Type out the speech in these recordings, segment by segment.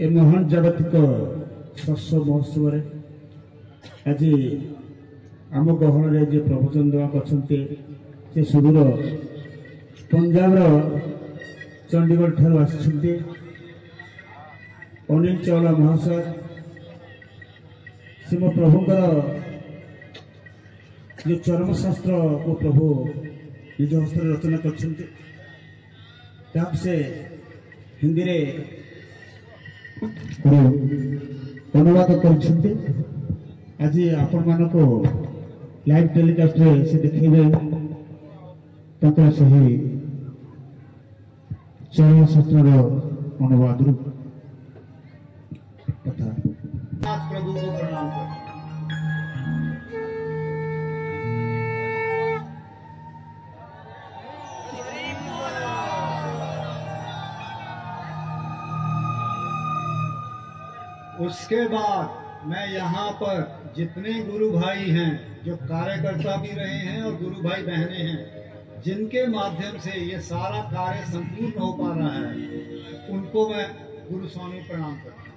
ए महान जागतिक शस्य महोत्सव आज आम गहन जे प्रवचन देवाक अच्छा सुदूर पंजाब चंडीगढ़ ठार आसिछन्ति अनिल चावला महाशय से मो प्रभुंकर जो चरमशास्त्र को प्रभु निज हस्त रचना कर से हिंदी रे अनुवाद कर आज आपण मान को लाइव टेलीकास्ट से देखेबे तक सही चरमशास्त्र अनुवाद कथा प्रभु को प्रणाम कर। उसके बाद मैं यहाँ पर जितने गुरु भाई हैं, जो कार्यकर्ता भी रहे हैं और गुरु भाई बहनें हैं, जिनके माध्यम से ये सारा कार्य संपूर्ण हो पा रहा है, उनको मैं गुरु स्वामी प्रणाम करता हूँ।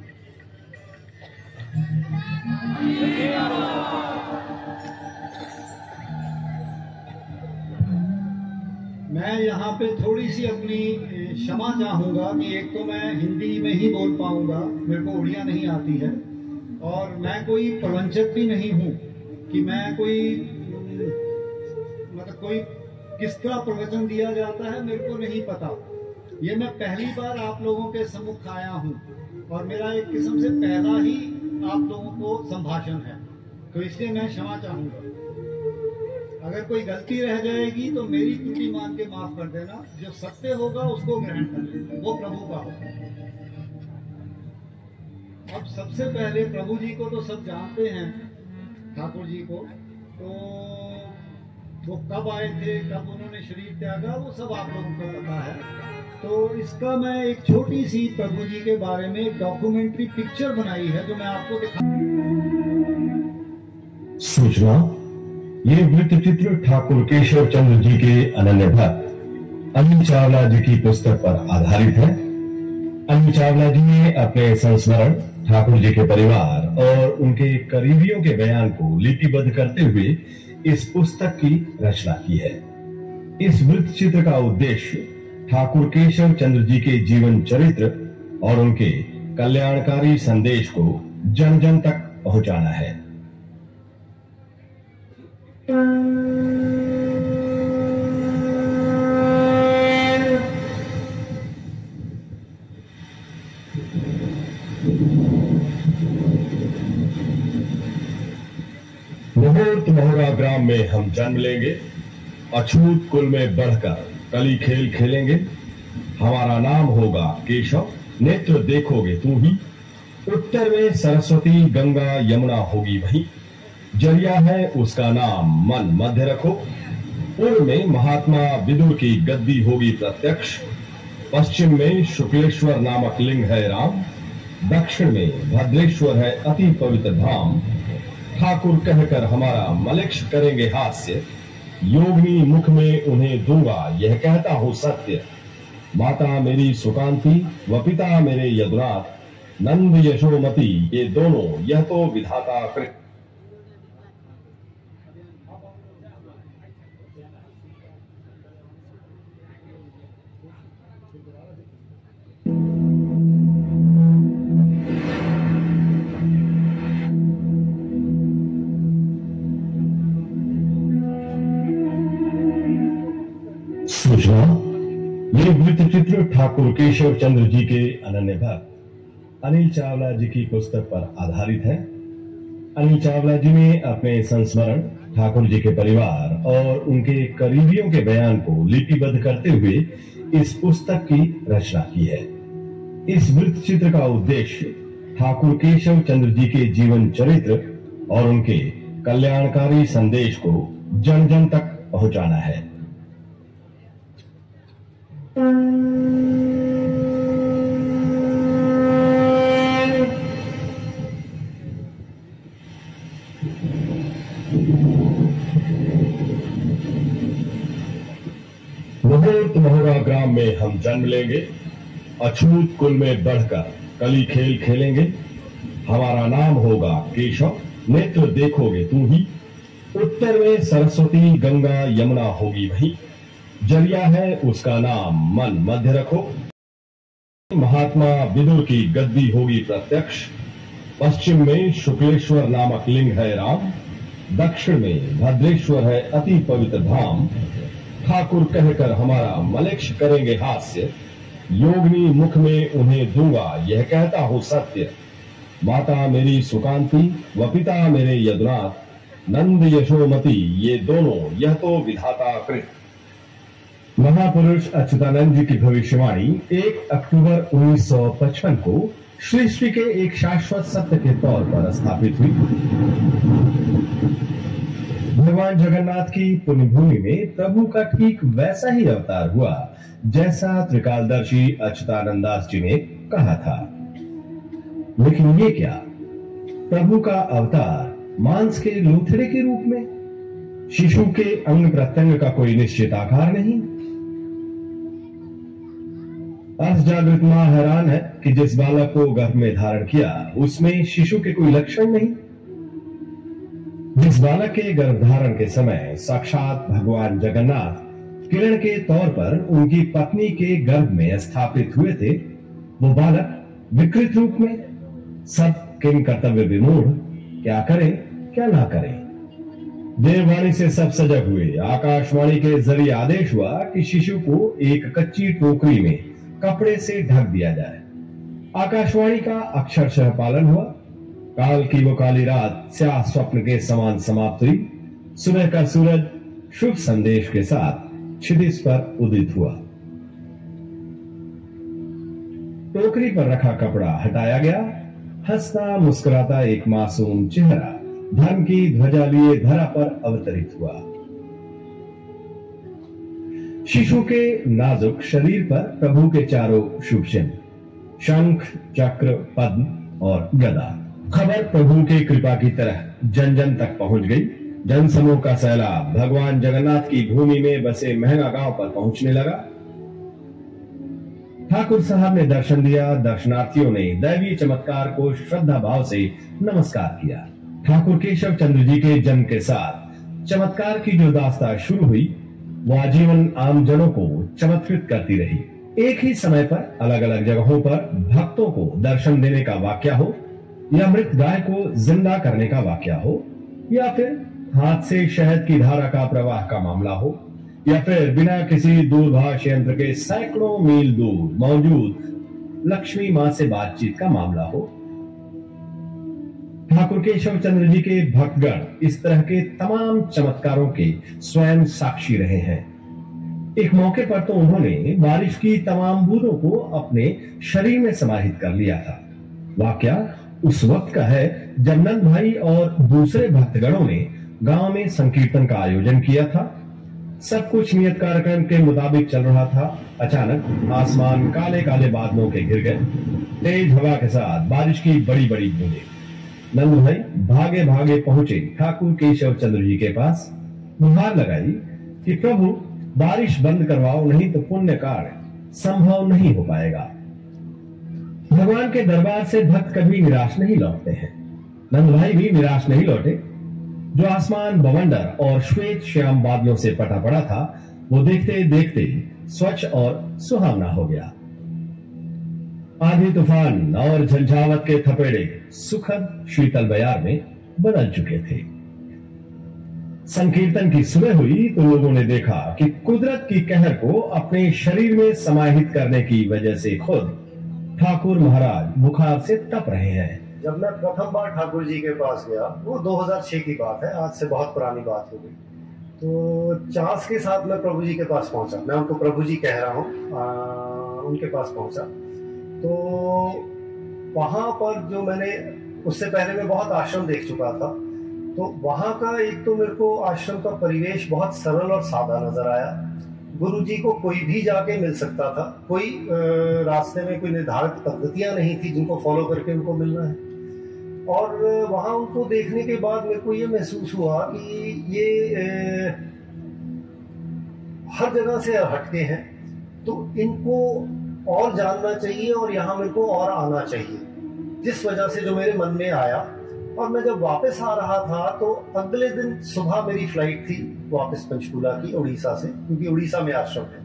मैं यहाँ पे थोड़ी सी अपनी क्षमा चाहूँगा कि एक तो मैं हिंदी में ही बोल पाऊँगा, मेरे को उड़िया नहीं आती है, और मैं कोई प्रवंचक भी नहीं हूँ कि मैं कोई मतलब कोई किस तरह प्रवचन दिया जाता है मेरे को नहीं पता। ये मैं पहली बार आप लोगों के सम्मुख आया हूँ और मेरा एक किस्म से पहला ही आप लोगों को संभाषण है, तो इसलिए मैं क्षमा चाहूँगा। अगर कोई गलती रह जाएगी तो मेरी त्रुटि मान के माफ कर देना, जो सत्य होगा उसको ग्रहण कर लेना, वो प्रभु का होगा। अब सबसे पहले प्रभु जी को तो सब जानते हैं, ठाकुर जी को, तो वो कब आए थे, कब उन्होंने शरीर त्यागा, वो सब आप लोगों को पता है। तो इसका मैं एक छोटी सी प्रभु जी के बारे में एक डॉक्यूमेंट्री पिक्चर बनाई है, जो मैं आपको दिखा। सूचना, ये वृत्त चित्र ठाकुर केशव चंद्र जी के अनन्य भक्त अनिल चावला जी की पुस्तक पर आधारित है। अनिल चावला जी ने अपने संस्मरण, ठाकुर जी के परिवार और उनके करीबियों के बयान को लिपिबद्ध करते हुए इस पुस्तक की रचना की है। इस वृत्त चित्र का उद्देश्य ठाकुर केशव चंद्र जी के जीवन चरित्र और उनके कल्याणकारी संदेश को जन जन तक पहुंचाना है। मुहूर्त मोहरा ग्राम में हम जन्म लेंगे, अछूत कुल में बढ़कर कली खेल खेलेंगे। हमारा नाम होगा केशव, नेत्र देखोगे तू ही। उत्तर में सरस्वती गंगा यमुना होगी वही, जरिया है उसका नाम मन मध्य रखो। पूर्व में महात्मा विदुर की गद्दी होगी प्रत्यक्ष, पश्चिम में शुक्लेश्वर नामक लिंग है राम, दक्षिण में भद्रेश्वर है अति पवित्र धाम। ठाकुर कहकर हमारा मलेक्ष करेंगे हास्य, योगिनी मुख में उन्हें दूंगा यह कहता हूँ सत्य। माता मेरी सुकांति व पिता मेरे यदुनाथ, नंद यशोमती ये दोनों यह तो विधाता कृत। सूचना, ये वृत्त चित्र ठाकुर केशव चंद्र जी के अनन्य भक्त अनिल चावला जी की पुस्तक पर आधारित है। अनिल चावला जी ने अपने संस्मरण, ठाकुर जी के परिवार और उनके करीबियों के बयान को लिपिबद्ध करते हुए इस पुस्तक की रचना की है। इस वृत्त चित्र का उद्देश्य ठाकुर केशव चंद्र जी के जीवन चरित्र और उनके कल्याणकारी संदेश को जन जन तक पहुंचाना है। मुहूर्त मोहरा ग्राम में हम जन्म लेंगे, अछूत कुल में बढ़कर कली खेल खेलेंगे, हमारा नाम होगा केशव, नेत्र देखोगे तू ही। उत्तर में सरस्वती गंगा यमुना होगी वही, जरिया है उसका नाम मन मध्य रखो। महात्मा विदुर की गद्दी होगी प्रत्यक्ष, पश्चिम में शुक्लेश्वर नामक लिंग है राम, दक्षिण में भद्रेश्वर है अति पवित्र धाम। ठाकुर कहकर हमारा मलेक्ष करेंगे हास्य, योगिनी मुख में उन्हें दूंगा यह कहता हूं सत्य। माता मेरी सुकांति व पिता मेरे यदुनाथ, नंद यशोमती ये दोनों यह तो विधाता कृत। महापुरुष अच्युतानंद जी की भविष्यवाणी 1 अक्टूबर 1955 को सृष्टि के एक शाश्वत सत्य के तौर पर स्थापित हुई। भगवान जगन्नाथ की पुण्यभूमि में प्रभु का ठीक वैसा ही अवतार हुआ जैसा त्रिकालदर्शी अच्युतानंद दास जी ने कहा था। लेकिन ये क्या, प्रभु का अवतार मांस के लोथड़े के रूप में, शिशु के अंग प्रत्यंग का कोई निश्चित आकार नहीं। जागृत मां हैरान है कि जिस बालक को गर्भ में धारण किया उसमें शिशु के कोई लक्षण नहीं। जिस बालक के गर्भधारण के समय साक्षात भगवान जगन्नाथ किरण के तौर पर उनकी पत्नी के गर्भ में स्थापित हुए थे, वो बालक विकृत रूप में। सब किन कर्तव्य विमूढ़, क्या करें क्या ना करें। देववाणी से सब सजग हुए। आकाशवाणी के जरिए आदेश हुआ कि शिशु को एक कच्ची टोकरी में कपड़े से ढक दिया जाए। आकाशवाणी का अक्षरशः पालन हुआ। काल की वो काली रात स्याह स्वप्न के समान समाप्त हुई। सुबह का सूरज शुभ संदेश के साथ क्षितिज पर उदित हुआ। टोकरी पर रखा कपड़ा हटाया गया। हंसता मुस्कुराता एक मासूम चेहरा धर्म की ध्वजा लिए धरा पर अवतरित हुआ। शिशु के नाजुक शरीर पर प्रभु के चारों शुभ चिन्ह, शंख, चक्र, पद्म और गदा। खबर प्रभु की कृपा की तरह जन जन तक पहुंच गई। जनसमूह का सैलाब भगवान जगन्नाथ की भूमि में बसे महंगा गांव पर पहुंचने लगा। ठाकुर साहब ने दर्शन दिया। दर्शनार्थियों ने दैवीय चमत्कार को श्रद्धा भाव से नमस्कार किया। ठाकुर केशव चंद्र जी के जन्म के साथ चमत्कार की जो दास्तां शुरू हुई वो आजीवन आम जनों को चमत्कृत करती रही। एक ही समय पर अलग अलग जगहों पर भक्तों को दर्शन देने का वाक्या हो, या मृत गाय को जिंदा करने का वाक्या हो, या फिर हाथ से शहद की धारा का प्रवाह का मामला हो, या फिर बिना किसी दूरभाष यंत्र के सैकड़ों मील दूर मौजूद लक्ष्मी मां से बातचीत का मामला हो, ठाकुर केशव चंद्र जी के भक्तगण इस तरह के तमाम चमत्कारों के स्वयं साक्षी रहे हैं। एक मौके पर तो उन्होंने बारिश की तमाम बूंदों को अपने शरीर में समाहित कर लिया था। वाकया उस वक्त का है जब नंद भाई और दूसरे भक्तगणों ने गांव में संकीर्तन का आयोजन किया था। सब कुछ नियत कार्यक्रम के मुताबिक चल रहा था। अचानक आसमान काले काले बादलों के घिर गए। तेज हवा के साथ बारिश की बड़ी बड़ी बूंदें। नंद भाई भागे भागे पहुंचे ठाकुर केशव चंद्र जी के पास। गुहार लगाई कि प्रभु बारिश बंद करवाओ, नहीं तो पुण्य कार्य संभव नहीं हो पाएगा। भगवान के दरबार से भक्त कभी निराश नहीं लौटते हैं। नंद भाई भी निराश नहीं लौटे। जो आसमान बवंडर और श्वेत श्याम बादलों से पटा पड़ा था वो देखते देखते स्वच्छ और सुहावना हो गया। आंधी तूफान और झंझावत के थपेड़े सुखद शीतल बयार में बदल चुके थे। संकीर्तन की सुबह हुई तो लोगों ने देखा कि कुदरत की कहर को अपने शरीर में समाहित करने की वजह से खुद ठाकुर महाराज बुखार से तप रहे हैं। जब मैं प्रथम बार ठाकुर जी के पास गया वो 2006 की बात है, आज से बहुत पुरानी बात हो गई। तो चास के साथ मैं प्रभु जी के पास पहुंचा। मैं उनको प्रभु जी कह रहा हूँ। उनके पास पहुंचा तो वहां पर जो मैंने उससे पहले मैं बहुत आश्रम देख चुका था, तो वहां का एक तो मेरे को आश्रम का परिवेश बहुत सरल और सादा नजर आया। गुरु जी को कोई भी जाके मिल सकता था। कोई रास्ते में कोई निर्धारित पद्धतियां नहीं थी जिनको फॉलो करके उनको मिलना है। और वहां उनको देखने के बाद मेरे को ये महसूस हुआ कि ये हर जगह से हटके हैं, तो इनको और जानना चाहिए और यहाँ मेरे को और आना चाहिए, जिस वजह से जो मेरे मन में आया। और मैं जब वापस आ रहा था तो अगले दिन सुबह मेरी फ्लाइट थी वापस पंचकूला की, उड़ीसा से, क्योंकि उड़ीसा में आश्रम है।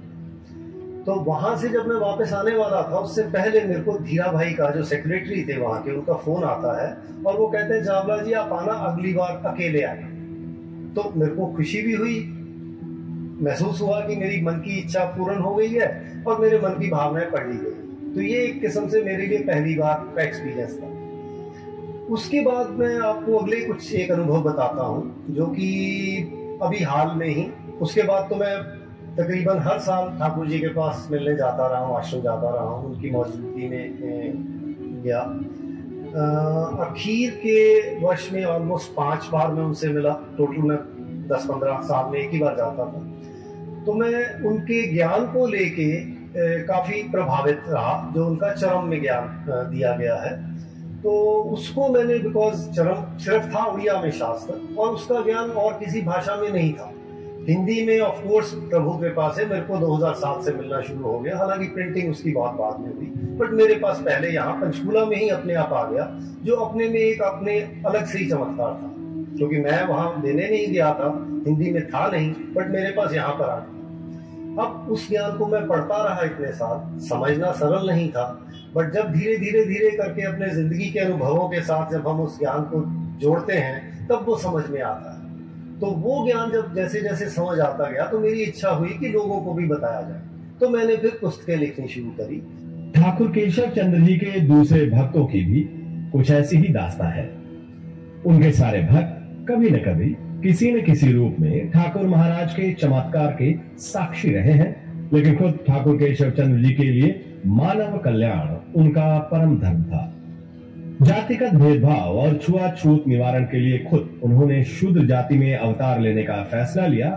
तो वहां से जब मैं वापस आने वाला था उससे पहले मेरे को धीरा भाई का, जो सेक्रेटरी थे वहां के, उनका फोन आता है और वो कहते हैं चावला जी आप आना, अगली बार अकेले आना। तो मेरे को खुशी भी हुई, महसूस हुआ कि मेरी मन की इच्छा पूर्ण हो गई है और मेरे मन की भावनाएं पढ़ ली गई। तो ये एक किस्म से मेरे लिए पहली बार का एक्सपीरियंस था। उसके बाद मैं आपको अगले कुछ एक अनुभव बताता हूँ जो कि अभी हाल में ही। उसके बाद तो मैं तकरीबन हर साल ठाकुर जी के पास मिलने जाता रहा हूँ, आश्रम जाता रहा हूँ, उनकी मौजूदगी में गया। अखीर के वर्ष में ऑलमोस्ट 5 बार मैं उनसे मिला। टोटल मैं 10-15 साल में एक ही बार जाता था। तो मैं उनके ज्ञान को लेके काफी प्रभावित रहा, जो उनका चरम में ज्ञान दिया गया है। तो उसको मैंने, बिकॉज चरम सिर्फ था उड़िया में शास्त्र, और उसका ज्ञान और किसी भाषा में नहीं था। हिंदी में ऑफ कोर्स प्रभु कृपा से मेरे को 2007 से मिलना शुरू हो गया, हालांकि प्रिंटिंग उसकी बहुत बाद में हुई, बट मेरे पास पहले यहाँ पंचकूला में ही अपने आप आ गया, जो अपने में एक अपने अलग से ही चमत्कार था, क्योंकि मैं वहां देने नहीं गया था, हिंदी में था नहीं, बट मेरे पास यहाँ पर आ गया। अब उस ज्ञान को मैं पढ़ता रहा इतने साल, समझना सरल नहीं था, बट जब धीरे धीरे धीरे करके अपने जिंदगी के अनुभवों के साथ जब हम उस ज्ञान को जोड़ते हैं तब वो समझ में आता है। तो वो ज्ञान जब जैसे जैसे समझ आता गया तो मेरी इच्छा हुई कि लोगों को भी बताया जाए, तो मैंने फिर पुस्तकें लिखनी शुरू करी। ठाकुर केशव चंद्र जी के दूसरे भक्तों की भी कुछ ऐसी ही दास्तां है। उनके सारे भक्त कभी न कभी किसी न किसी रूप में ठाकुर महाराज के चमत्कार के साक्षी रहे हैं, लेकिन खुद ठाकुर केशव चंद्र जी के लिए मानव कल्याण उनका परम धर्म था। जातिगत भेदभाव और छुआछूत निवारण के लिए खुद उन्होंने शूद्र जाति में अवतार लेने का फैसला लिया,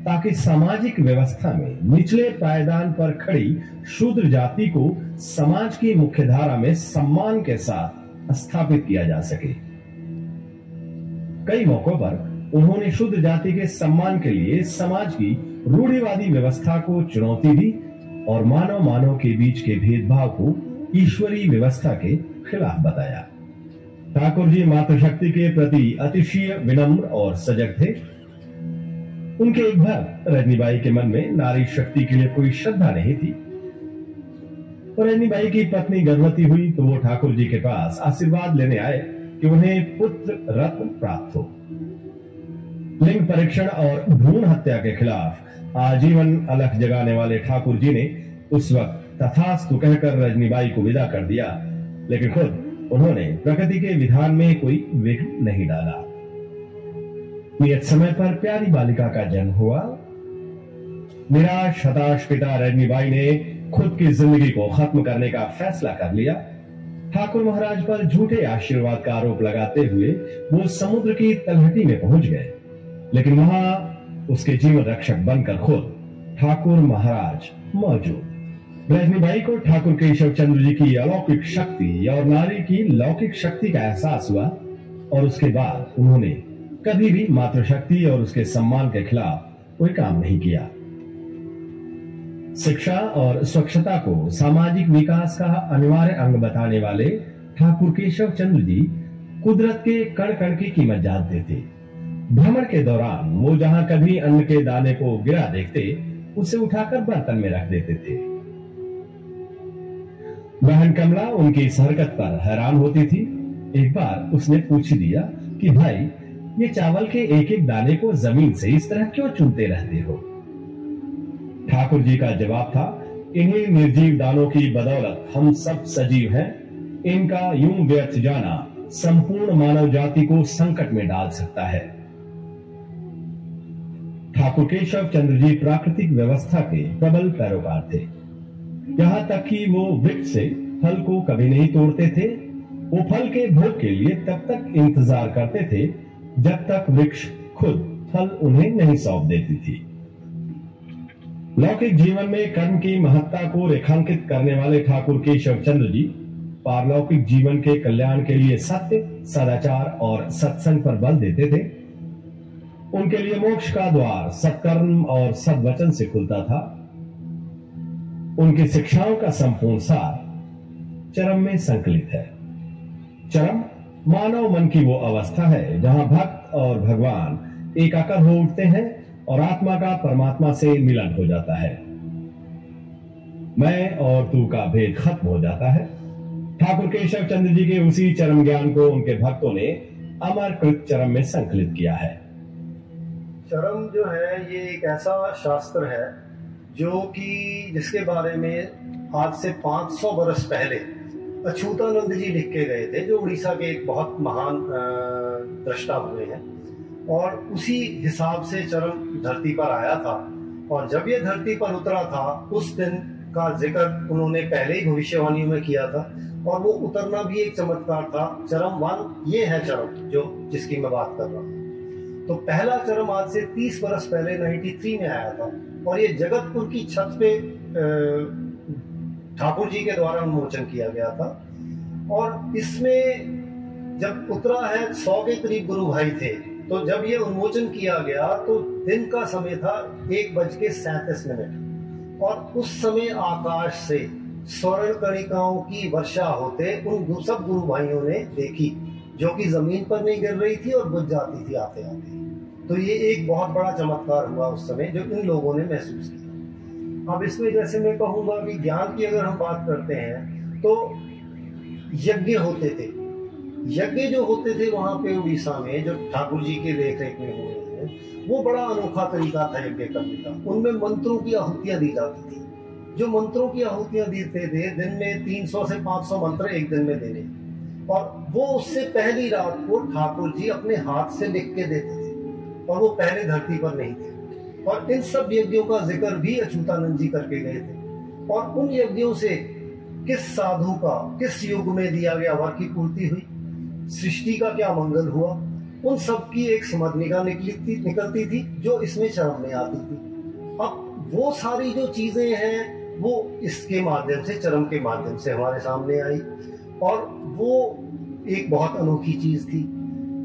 ताकि सामाजिक व्यवस्था में निचले पायदान पर खड़ी शूद्र जाति को समाज की मुख्यधारा में सम्मान के साथ स्थापित किया जा सके। कई मौकों पर उन्होंने शूद्र जाति के सम्मान के लिए समाज की रूढ़िवादी व्यवस्था को चुनौती दी और मानव के बीच के भेदभाव को ईश्वरीय व्यवस्था के खिलाफ बताया। ठाकुर जी मातृशक्ति के प्रति अतिशय विनम्र और सजग थे। उनके एक भक्त रजनीबाई के मन में नारी शक्ति के लिए कोई श्रद्धा नहीं थी। रजनीबाई की पत्नी गर्भवती हुई तो वो ठाकुर जी के पास आशीर्वाद लेने आए कि उन्हें पुत्र रत्न प्राप्त हो। लिंग परीक्षण और भ्रूण हत्या के खिलाफ आजीवन अलख जगाने वाले ठाकुर जी ने उस वक्त तथास्तु कहकर रजनीबाई को विदा कर दिया, लेकिन खुद उन्होंने प्रकृति के विधान में कोई विघ्न नहीं डाला। नियत समय पर प्यारी बालिका का जन्म हुआ। निराश हताश पिता रजनीबाई ने खुद की जिंदगी को खत्म करने का फैसला कर लिया। ठाकुर महाराज पर झूठे आशीर्वाद का आरोप लगाते हुए वो समुद्र की तलहटी में पहुंच गए, लेकिन वहां उसके जीवन रक्षक बनकर खुद ठाकुर महाराज मौजूद। रजनीबाई को ठाकुर केशव चंद्र जी की अलौकिक शक्ति और नारी की लौकिक शक्ति का एहसास हुआ, और उसके बाद उन्होंने कभी भी मातृशक्ति और उसके सम्मान के खिलाफ कोई काम नहीं किया। शिक्षा और स्वच्छता को सामाजिक विकास का अनिवार्य अंग बताने वाले ठाकुर केशव चंद्र जी कुदरत के कण कण की कीमत जानते थे। भ्रमण के दौरान वो जहां कभी अन्न के दाने को गिरा देखते, उसे उठाकर बर्तन में रख देते थे। बहन कमला उनकी इस हरकत पर हैरान होती थी। एक बार उसने पूछ दिया कि भाई, ये चावल के एक एक दाने को जमीन से इस तरह क्यों चुनते रहते हो? ठाकुर जी का जवाब था, इन्हीं निर्जीव दानों की बदौलत हम सब सजीव हैं। इनका यूं व्यर्थ जाना संपूर्ण मानव जाति को संकट में डाल सकता है। ठाकुर केशव चंद्र जी प्राकृतिक व्यवस्था के प्रबल पैरोकार थे। यहां तक कि वो वृक्ष से फल को कभी नहीं तोड़ते थे। वो फल के भोग के लिए तब तक इंतजार करते थे जब तक वृक्ष खुद फल उन्हें नहीं सौंप देती थी। लौकिक जीवन में कर्म की महत्ता को रेखांकित करने वाले ठाकुर केशव चंद्र जी पारलौकिक जीवन के कल्याण के लिए सत्य, सदाचार और सत्संग पर बल देते थे। उनके लिए मोक्ष का द्वार सत्कर्म और सद्वचन से खुलता था। उनकी शिक्षाओं का संपूर्ण सार चरम में संकलित है। चरम मानव मन की वो अवस्था है जहां भक्त और भगवान एकाकार हो उठते हैं और आत्मा का परमात्मा से मिलन हो जाता है। मैं और तू का भेद खत्म हो जाता है। ठाकुर केशव चंद्र जी के उसी चरम ज्ञान को उनके भक्तों ने अमरकृत चरम में संकलित किया है। चरम जो है ये एक ऐसा शास्त्र है जो कि जिसके बारे में आज से 500 वर्ष पहले अछूतानंद जी लिख के गए थे, जो उड़ीसा के एक बहुत महान दृष्टा हुए हैं। और उसी हिसाब से चरम धरती पर आया था, और जब ये धरती पर उतरा था उस दिन का जिक्र उन्होंने पहले ही भविष्यवाणी में किया था। और वो उतरना भी एक चमत्कार था। चरम 1 ये है चरम जो जिसकी मैं बात कर रहा हूँ। तो पहला चरम आज से 30 वर्ष पहले 93 में आया था, और ये जगतपुर की छत पे ठाकुर जी के द्वारा उन्मोचन किया गया था। और इसमें जब उतरा है 100 के करीब गुरु भाई थे, तो जब ये उन्मोचन किया गया तो दिन का समय था 1:37, और उस समय आकाश से स्वर्ण कणिकाओं की वर्षा होते उन सब गुरु भाइयों ने देखी, जो कि जमीन पर नहीं गिर रही थी और बुझ जाती थी आते आते। तो ये एक बहुत बड़ा चमत्कार हुआ उस समय जो इन लोगों ने महसूस किया। अब इसमें जैसे मैं कहूंगा कि ज्ञान की अगर हम बात करते हैं तो यज्ञ होते थे। यज्ञ जो होते थे वहां पे उड़ीसा में, जो ठाकुर जी के देख रेख में हुए हैं, वो बड़ा अनोखा तरीका था यज्ञ करने का। उनमें मंत्रों की आहुतियां दी जाती थी। जो मंत्रों की आहुतियां देते थे, दिन में 300 से 500 मंत्र एक दिन में देने, और वो उससे पहली रात को ठाकुर जी अपने हाथ से लिख के देते थे, और वो पहले धरती पर नहीं थे। और इन सब यज्ञों का जिक्र भी अछूतानंद जी करके गए थे। और उन यज्ञों से किस साधु का किस युग में दिया गया वर की पूर्ति हुई, सृष्टि का क्या मंगल हुआ, उन सब की एक स्मरणिका निकलती थी जो इसमें चरम में आती थी। अब वो सारी जो चीजें हैं वो इसके माध्यम से, चरम के माध्यम से हमारे सामने आई, और वो एक बहुत अनोखी चीज थी।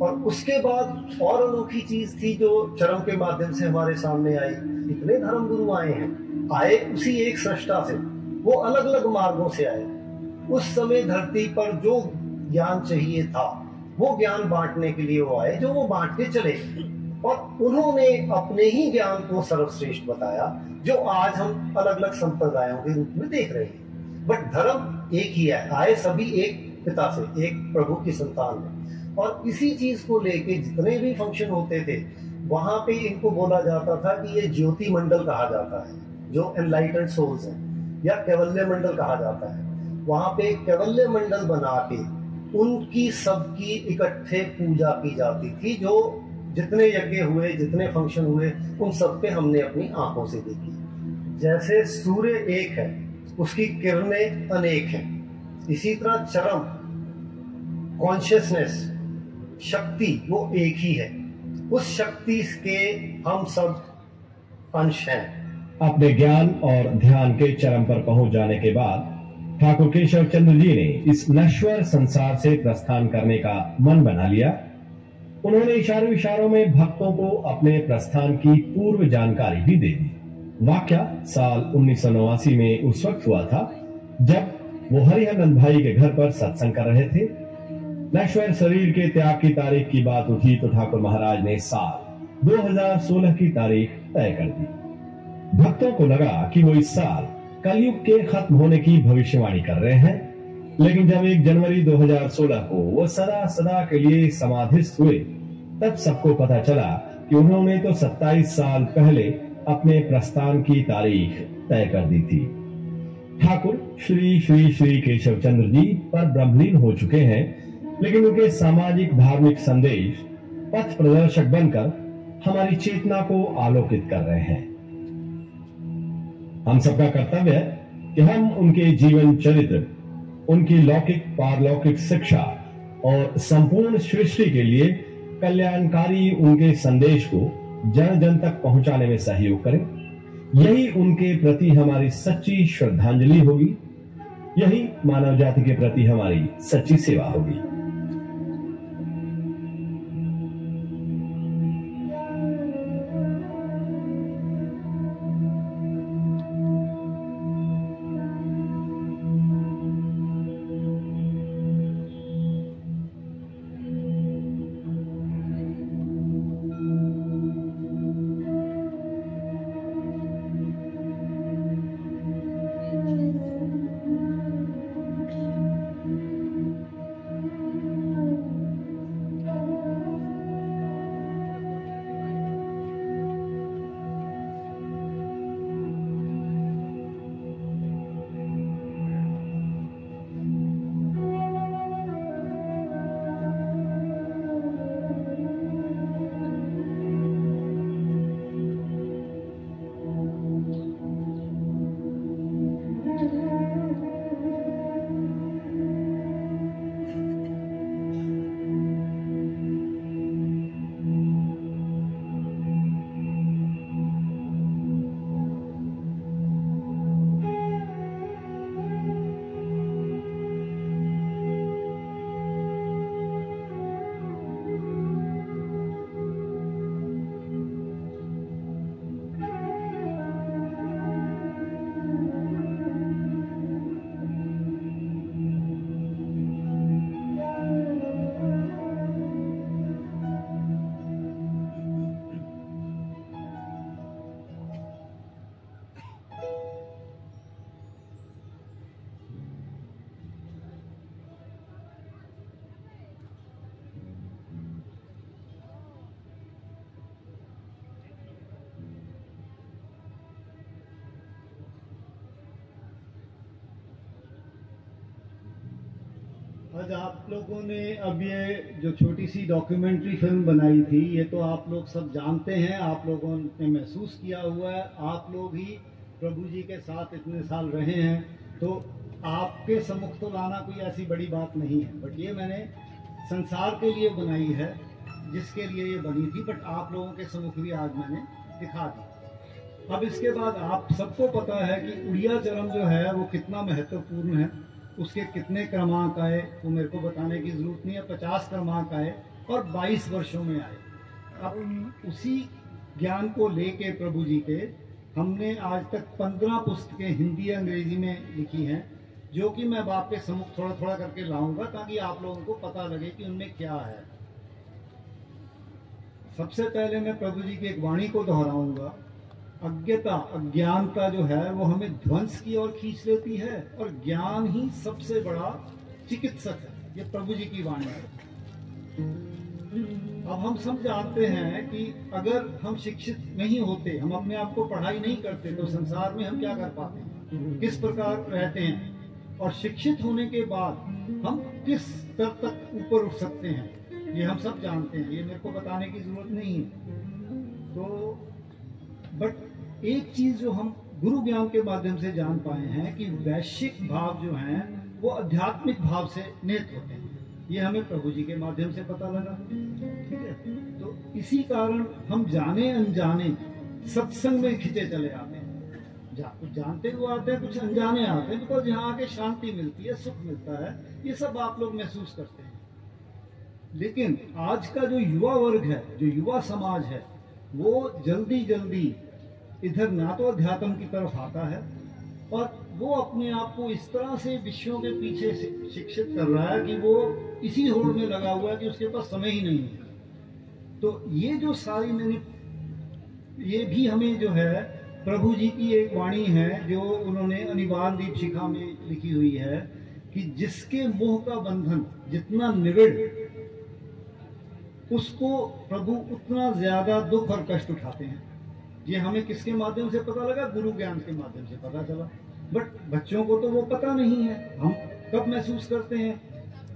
और उसके बाद और अनोखी चीज थी जो चरम के माध्यम से हमारे सामने आई। इतने धर्म गुरु आए हैं, आए उसी एक सृष्टा से, वो अलग अलग मार्गों से आए। उस समय धरती पर जो ज्ञान चाहिए था वो ज्ञान बांटने के लिए वो आए, जो वो बांट के चले। और उन्होंने अपने ही ज्ञान को सर्वश्रेष्ठ बताया, जो आज हम अलग अलग संप्रदायों के रूप में देख रहे हैं। बट धर्म एक ही है, आए सभी एक पिता से, एक प्रभु की संतान में। और इसी चीज को लेके जितने भी फंक्शन होते थे वहां पे इनको बोला जाता था कि ये ज्योति मंडल कहा जाता है, जो एनलाइटेंड सोल्स हैं, या कैवल्य मंडल कहा जाता है। वहां पे कैवल्य मंडल बना के उनकी सबकी इकट्ठे पूजा की जाती थी। जो जितने यज्ञ हुए, जितने फंक्शन हुए, उन सब पे हमने अपनी आंखों से देखी। जैसे सूर्य एक है, उसकी किरणें अनेक हैं, इसी तरह चरम कॉन्शियसनेस शक्ति वो एक ही है। उस शक्ति के हम सब अंश हैं। अपने ज्ञान और ध्यान के चरम पर पहुंच जाने के बाद ठाकुर केशव चंद्र जी ने इस नश्वर संसार से प्रस्थान करने का मन बना लिया। उन्होंने इशारों में भक्तों को अपने प्रस्थान की पूर्व जानकारी भी दे दी। वाकया साल 1989 में उस वक्त हुआ था जब वो हरिहरनंद भाई के घर पर सत्संग कर रहे थे। नश्वर शरीर के त्याग की तारीख की बात उठी तो ठाकुर महाराज ने साल 2016 की तारीख तय कर दी। भक्तों को लगा कि वो इस साल कलयुग के खत्म होने की भविष्यवाणी कर रहे हैं, लेकिन जब 1 जनवरी 2016 को वो सदा के लिए समाधिस्थ हुए, तब सबको पता चला कि उन्होंने तो 27 साल पहले अपने प्रस्थान की तारीख तय कर दी थी। ठाकुर श्री श्री श्री केशव चंद्र जी पर ब्रह्मलीन हो चुके हैं, लेकिन उनके सामाजिक धार्मिक संदेश पथ प्रदर्शक बनकर हमारी चेतना को आलोकित कर रहे हैं। हम सबका कर्तव्य है कि हम उनके जीवन चरित्र, उनकी लौकिक पारलौकिक शिक्षा और संपूर्ण सृष्टि के लिए कल्याणकारी उनके संदेश को जन जन तक पहुंचाने में सहयोग करें। यही उनके प्रति हमारी सच्ची श्रद्धांजलि होगी, यही मानव जाति के प्रति हमारी सच्ची सेवा होगी। आज आप लोगों ने अब ये जो छोटी सी डॉक्यूमेंट्री फिल्म बनाई थी, ये तो आप लोग सब जानते हैं, आप लोगों ने महसूस किया हुआ है, आप लोग ही प्रभु जी के साथ इतने साल रहे हैं, तो आपके सम्मुख तो लाना कोई ऐसी बड़ी बात नहीं है। बट ये मैंने संसार के लिए बनाई है, जिसके लिए ये बनी थी, बट आप लोगों के सम्मुख भी आज मैंने दिखा दी। अब इसके बाद आप सबको पता है कि उड़िया चरम जो है वो कितना महत्वपूर्ण है, उसके कितने क्रमांक आए वो मेरे को बताने की जरूरत नहीं है। 50 क्रमांक आए और 22 वर्षों में आए। अब उसी ज्ञान को लेके प्रभु जी के हमने आज तक 15 पुस्तकें हिंदी अंग्रेजी में लिखी हैं, जो कि मैं आपके सम्मुख थोड़ा थोड़ा करके लाऊंगा ताकि आप लोगों को पता लगे कि उनमें क्या है। सबसे पहले मैं प्रभु जी की एक वाणी को दोहराऊंगा। अज्ञता, अज्ञानता जो है वो हमें ध्वंस की ओर खींच लेती है, और ज्ञान ही सबसे बड़ा चिकित्सक है। ये प्रभु जी की वाणी है। अब हम सब जानते हैं कि अगर हम शिक्षित नहीं होते, हम अपने आप को पढ़ाई नहीं करते, तो संसार में हम क्या कर पाते हैं, किस प्रकार रहते हैं, और शिक्षित होने के बाद हम किस स्तर तक ऊपर उठ सकते हैं, ये हम सब जानते हैं। ये मेरे को बताने की जरूरत नहीं है। तो बट एक चीज जो हम गुरु ज्ञान के माध्यम से जान पाए हैं कि वैश्विक भाव जो हैं वो आध्यात्मिक भाव से नेत होते हैं। ये हमें प्रभु जी के माध्यम से पता लगा, ठीक है। तो इसी कारण हम जाने अनजाने सत्संग में खिंचे चले आते हैं। कुछ जानते हुए आते हैं, कुछ अनजाने आते हैं, बिकॉज यहाँ आके शांति मिलती है, सुख मिलता है, ये सब आप लोग महसूस करते हैं। लेकिन आज का जो युवा वर्ग है, जो युवा समाज है, वो जल्दी जल्दी इधर ना तो अध्यात्म की तरफ आता है, और वो अपने आप को इस तरह से विषयों के पीछे शिक्षित कर रहा है कि वो इसी होड़ में लगा हुआ है कि उसके पास समय ही नहीं है। तो ये जो सारी मैंने, ये भी हमें जो है प्रभु जी की एक वाणी है जो उन्होंने अनिवार्य दीपशिखा में लिखी हुई है कि जिसके मोह का बंधन जितना निविड़, उसको प्रभु उतना ज्यादा दुख और कष्ट उठाते हैं। ये हमें किसके माध्यम से पता लगा? गुरु ज्ञान के माध्यम से पता चला। बट बच्चों को तो वो पता नहीं है। हम कब महसूस करते हैं,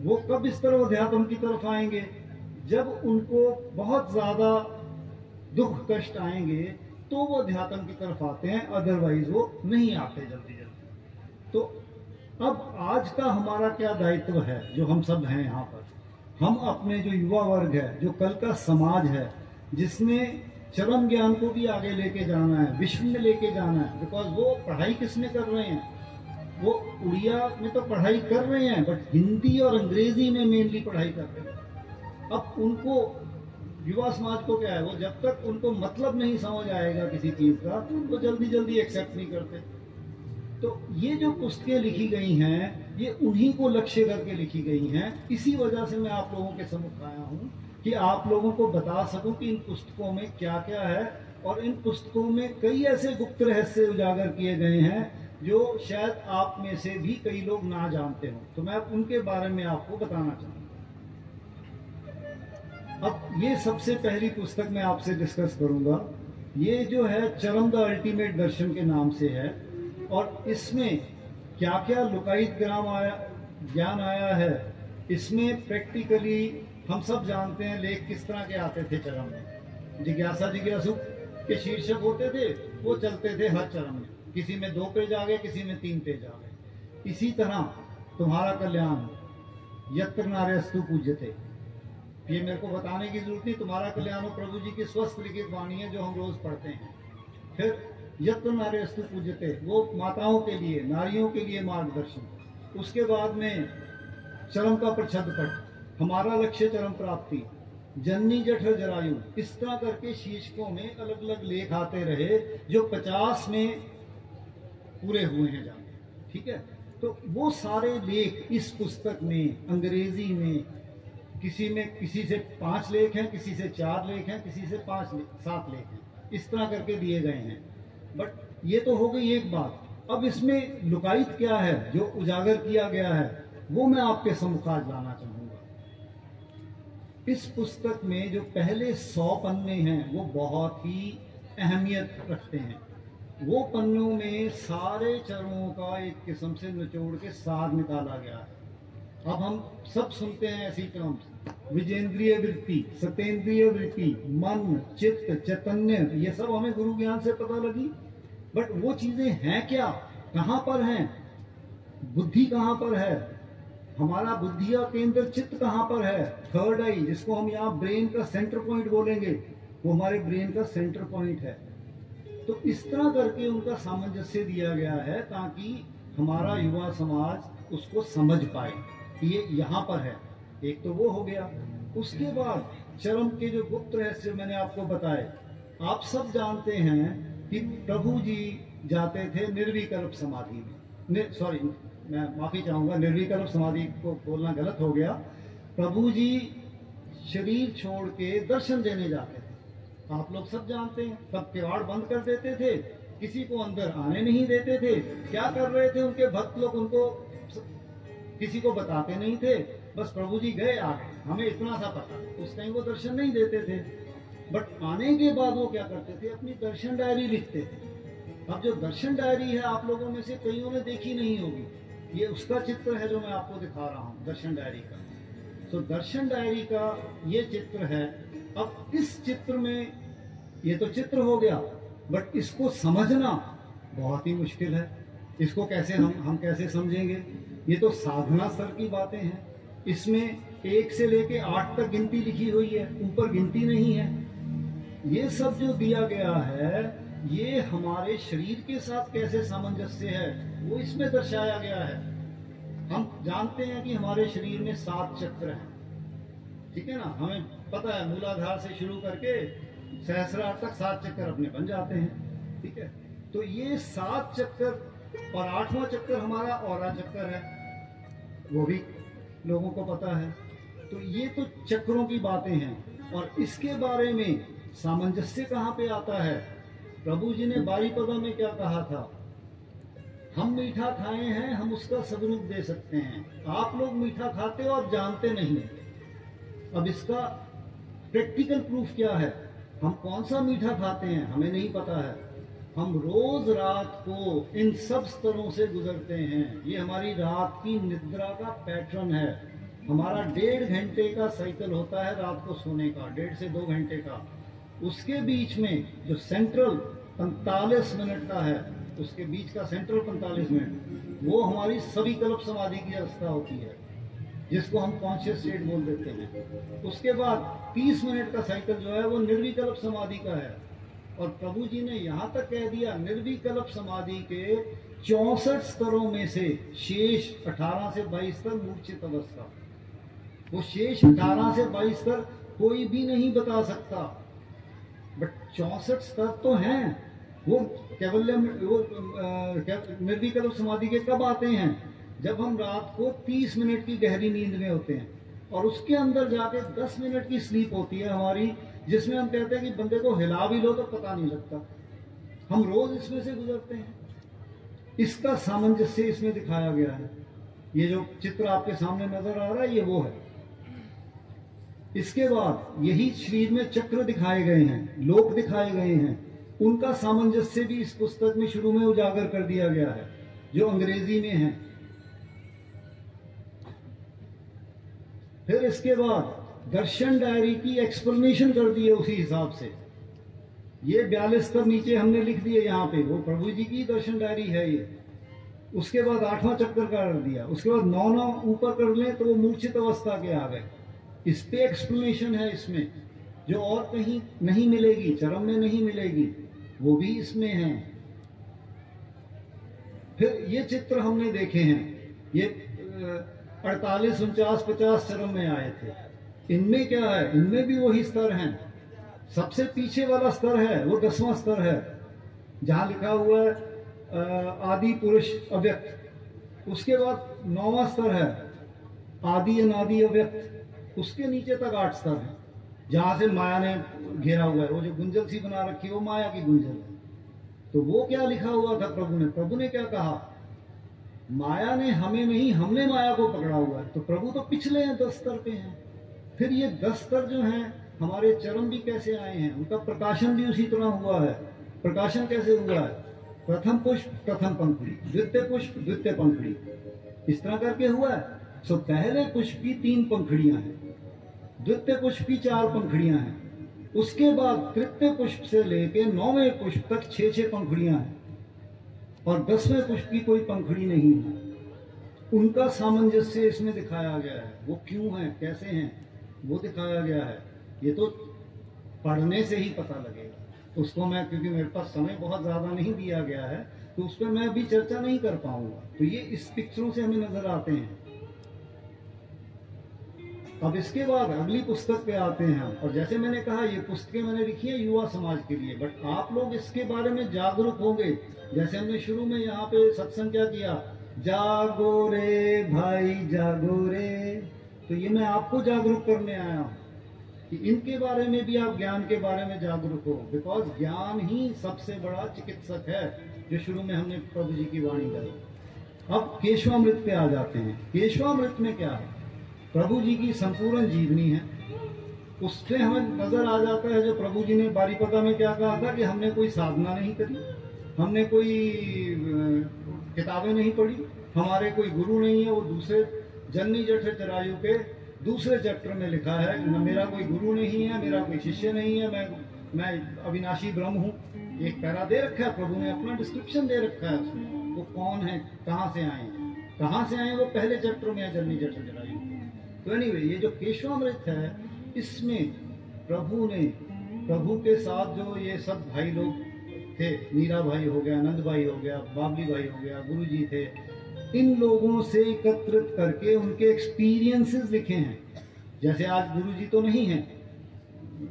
वो कब इस तरफ अध्यात्म की तरफ आएंगे, जब उनको बहुत ज्यादा दुख कष्ट आएंगे तो वो अध्यात्म की तरफ आते हैं, अदरवाइज वो नहीं आते जल्दी जल्दी। तो अब आज का हमारा क्या दायित्व है जो हम सब हैं यहाँ पर? हम अपने जो युवा वर्ग है, जो कल का समाज है, जिसने चरम ज्ञान को भी आगे लेके जाना है, विश्व में लेके जाना है, बिकॉज वो पढ़ाई किस में कर रहे हैं? वो उड़िया में तो पढ़ाई कर रहे हैं, बट हिंदी और अंग्रेजी में मेनली पढ़ाई कर रहे हैं। अब उनको, युवा समाज को क्या है, वो जब तक उनको मतलब नहीं समझ आएगा किसी चीज का, वो जल्दी जल्दी एक्सेप्ट नहीं करते। तो ये जो पुस्तकें लिखी गई हैं, ये उन्हीं को लक्ष्य करके लिखी गई हैं। इसी वजह से मैं आप लोगों के सम्मुख आया हूँ कि आप लोगों को बता सकूं कि इन पुस्तकों में क्या क्या है, और इन पुस्तकों में कई ऐसे गुप्त रहस्य उजागर किए गए हैं जो शायद आप में से भी कई लोग ना जानते हो। तो मैं उनके बारे में आपको बताना चाहूंगा। अब ये सबसे पहली पुस्तक मैं आपसे डिस्कस करूंगा। ये जो है चरम द अल्टीमेट दर्शन के नाम से है, और इसमें क्या क्या लुकायित ज्ञान आया है। इसमें प्रैक्टिकली हम सब जानते हैं लेख किस तरह के आते थे चरम में। जिज्ञासा जिज्ञासु के शीर्षक होते थे, वो चलते थे हर चरम में। किसी में 2 पेज आ गए, किसी में 3 पेज आ गए। इसी तरह तुम्हारा कल्याण, यत्र नार्यस्तु पूज्यते, ये मेरे को बताने की जरूरत नहीं। तुम्हारा कल्याण हो प्रभु जी की स्वस्थ लिखित वाणी है जो हम रोज पढ़ते हैं। फिर यत्र नार्यस्तु पूज्यते, वो माताओं के लिए, नारियों के लिए मार्गदर्शन। उसके बाद में चरम का प्रच्छद पट, हमारा लक्ष्य चरम प्राप्ति, जननी जठर जरायु, इस तरह करके शीर्षकों में अलग अलग लेख आते रहे जो 50 में पूरे हुए हैं जाके, ठीक है। तो वो सारे लेख इस पुस्तक में अंग्रेजी में किसी से 5 लेख हैं, किसी से 4 लेख हैं, किसी से 7 लेख हैं, इस तरह करके दिए गए हैं। बट ये तो हो गई एक बात। अब इसमें लुकायित क्या है जो उजागर किया गया है, वो मैं आपके सम्मुख आज लाना चाहूंगा। इस पुस्तक में जो पहले 100 पन्ने हैं वो बहुत ही अहमियत रखते हैं। वो पन्नों में सारे चरणों का एक किस्म से निचोड़ के सार निकाला गया है। अब हम सब सुनते हैं ऐसी टर्म्स, विजेंद्रिय वृत्ति, सतेंद्रिय वृत्ति, मन, चित्त, चैतन्य, ये सब हमें गुरु ज्ञान से पता लगी। बट वो चीजें हैं क्या, कहां पर हैं? बुद्धि कहां पर है? हमारा बुद्धि का केंद्र चित्त कहां पर है? थर्ड आई, जिसको हम यहाँ ब्रेन का सेंटर पॉइंट बोलेंगे, वो हमारे ब्रेन का सेंटर पॉइंट है। तो इस तरह करके उनका सामंजस्य दिया गया है ताकि हमारा युवा समाज उसको समझ पाए कि ये यहाँ पर है। एक तो वो हो गया। उसके बाद चरम के जो गुप्त रहस्य मैंने आपको बताए, आप सब जानते हैं कि प्रभु जी जाते थे निर्विकल्प समाधि में। सॉरी, मैं माफी चाहूंगा, निर्विकल्प समाधि को बोलना गलत हो गया। प्रभु जी शरीर छोड़ के दर्शन देने जाते थे। आप लोग सब जानते हैं, सब किवाड़ बंद कर देते थे, किसी को अंदर आने नहीं देते थे। क्या कर रहे थे उनके भक्त लोग? उनको किसी को बताते नहीं थे, बस प्रभु जी गए आ गए, हमें इतना सा पता। उस टाइम वो दर्शन नहीं देते थे। बट आने के बाद वो क्या करते थे? अपनी दर्शन डायरी लिखते थे। अब जो दर्शन डायरी है, आप लोगों में से कईयों ने देखी नहीं होगी, ये उसका चित्र है जो मैं आपको दिखा रहा हूँ, दर्शन डायरी का। तो दर्शन डायरी का ये चित्र है। अब इस चित्र में, ये तो चित्र हो गया, बट इसको समझना बहुत ही मुश्किल है। इसको कैसे हम कैसे समझेंगे? ये तो साधना स्तर की बातें हैं। इसमें 1 से लेके 8 तक गिनती लिखी हुई है, ऊपर गिनती नहीं है। ये सब जो दिया गया है, ये हमारे शरीर के साथ कैसे सामंजस्य है वो इसमें दर्शाया गया है। हम जानते हैं कि हमारे शरीर में 7 चक्र हैं, ठीक है ना? हमें पता है मूलाधार से शुरू करके सहस्रार तक 7 चक्कर अपने बन जाते हैं, ठीक है? तो ये 7 चक्कर और 8वां चक्कर हमारा औरा चक्कर है, वो भी लोगों को पता है। तो ये तो चक्रों की बातें हैं। और इसके बारे में सामंजस्य कहाँ पे आता है? प्रभु जी ने बारीपदा में क्या कहा था? हम मीठा खाए हैं, हम उसका सदरूप दे सकते हैं। आप लोग मीठा खाते हो, आप जानते नहीं। अब इसका प्रैक्टिकल प्रूफ क्या है? हम कौन सा मीठा खाते हैं हमें नहीं पता है। हम रोज रात को इन सब स्तरों से गुजरते हैं। ये हमारी रात की निद्रा का पैटर्न है। हमारा 1.5 घंटे का साइकिल होता है रात को सोने का, 1.5 से 2 घंटे का। उसके बीच में जो सेंट्रल 45 मिनट का है, उसके बीच का सेंट्रल 45 मिनट, वो हमारी सविकल्प समाधि की अवस्था होती है, जिसको हम कॉन्शियस स्टेट बोल देते हैं। उसके बाद 30 मिनट का साइकिल जो है वो निर्विकल्प समाधि का है। और प्रभु जी ने यहाँ तक कह दिया, निर्विकल्प समाधि के 64 स्तरों में से शेष 18 से 22 स्तर मूर्छित अवस्था। वो शेष 18 से 22 स्तर कोई भी नहीं बता सकता, बट 64 स्तर तो हैं। वो केवल निर्विकल्प समाधि के कब आते हैं? जब हम रात को 30 मिनट की गहरी नींद में होते हैं और उसके अंदर जाके 10 मिनट की स्लीप होती है हमारी, जिसमें हम कहते हैं कि बंदे को हिला भी लो तो पता नहीं लगता। हम रोज इसमें से गुजरते हैं। इसका सामंजस्य इसमें दिखाया गया है। ये जो चित्र आपके सामने नजर आ रहा है, ये वो है। इसके बाद यही शरीर में चक्र दिखाए गए हैं, लोक दिखाए गए हैं। उनका सामंजस्य भी इस पुस्तक में शुरू में उजागर कर दिया गया है, जो अंग्रेजी में है। फिर इसके बाद दर्शन डायरी की एक्सप्लेनेशन कर दी है उसी हिसाब से। ये 42 स्तर नीचे हमने लिख दिए यहाँ पे, वो प्रभु जी की दर्शन डायरी है ये। उसके बाद 8वां चक्कर कर दिया। उसके बाद 9 ऊपर कर लें तो वो मूर्छित अवस्था के आ गए। इस पे एक्सप्लेनेशन है इसमें, जो और कहीं नहीं मिलेगी, चरम में नहीं मिलेगी, वो भी इसमें है। फिर ये चित्र हमने देखे हैं, ये 48, 49, 50 चरम में आए थे। इनमें क्या है? इनमें भी वही स्तर हैं। सबसे पीछे वाला स्तर है वो 10वां स्तर है, जहां लिखा हुआ है आदि पुरुष अव्यक्त। उसके बाद 9वां स्तर है आदि अनादि अव्यक्त। उसके नीचे तक 8 स्तर है, जहां से माया ने घेरा हुआ है। वो जो गुंजल सी बना रखी है वो माया की गुंजल है। तो वो क्या लिखा हुआ था प्रभु ने क्या कहा? माया ने हमें नहीं, हमने माया को पकड़ा हुआ है। तो प्रभु तो पिछले हैं, 10 स्तर पे हैं। फिर ये 10 स्तर जो हैं हमारे चरम भी कैसे आए हैं, उनका प्रकाशन भी उसी तरह हुआ है। प्रकाशन कैसे हुआ है? प्रथम पुष्प प्रथम पंखुड़ी, द्वितीय पुष्प द्वितीय पंखुड़ी, इस तरह करके हुआ है। सो पहले पुष्प की 3 पंखुड़ियां हैं, द्वितीय पुष्प की 4 पंखुड़ियां हैं, उसके बाद तृतीय पुष्प से लेके 9वें पुष्प तक 6 पंखुड़ियां हैं, और 10वें पुष्प की कोई पंखुड़ी नहीं है। उनका सामंजस्य इसमें दिखाया गया है, वो क्यों है, कैसे हैं, वो दिखाया गया है। ये तो पढ़ने से ही पता लगेगा। उसको मैं, क्योंकि मेरे पास समय बहुत ज्यादा नहीं दिया गया है, तो उस पर मैं अभी चर्चा नहीं कर पाऊंगा। तो ये इस पिक्चरों से हमें नजर आते हैं। अब इसके बाद अगली पुस्तक पे आते हैं हम। और जैसे मैंने कहा, ये पुस्तकें मैंने लिखी है युवा समाज के लिए, बट आप लोग इसके बारे में जागरूक होंगे। जैसे हमने शुरू में यहाँ पे सत्संग क्या किया, जागो रे भाई जागो रे, तो ये मैं आपको जागरूक करने आया हूँ कि इनके बारे में भी आप ज्ञान के बारे में जागरूक हो, बिकॉज ज्ञान ही सबसे बड़ा चिकित्सक है, जो शुरू में हमने प्रभु जी की वाणी करी। अब केशवामृत पे आ जाते हैं। केशवामृत में क्या है, प्रभु जी की संपूर्ण जीवनी है। उससे हमें नजर आ जाता है, जो प्रभु जी ने बारीपदा में क्या कहा था कि हमने कोई साधना नहीं करी, हमने कोई किताबें नहीं पढ़ी, हमारे कोई गुरु नहीं है। वो दूसरे जननी जठर चरायु के दूसरे चैप्टर में लिखा है, न मेरा कोई गुरु नहीं है, मेरा कोई शिष्य नहीं है, मैं अविनाशी ब्रह्म हूँ। एक पैरा दे रखा है, प्रभु ने अपना डिस्क्रिप्शन दे रखा है उसमें, वो कौन है, कहाँ से आए हैं, कहाँ से आए, वो पहले चैप्टर में है, जननी जठर चरायु। तो एनीवे, ये जो केशवामृत है, इसमें प्रभु के साथ जो ये सब भाई लोग थे, मीरा भाई हो गया, नंद भाई हो गया, बाबली भाई हो गया, गुरु जी थे, इन लोगों से एकत्रित करके उनके एक्सपीरियंसेस लिखे हैं। जैसे आज गुरु जी तो नहीं है,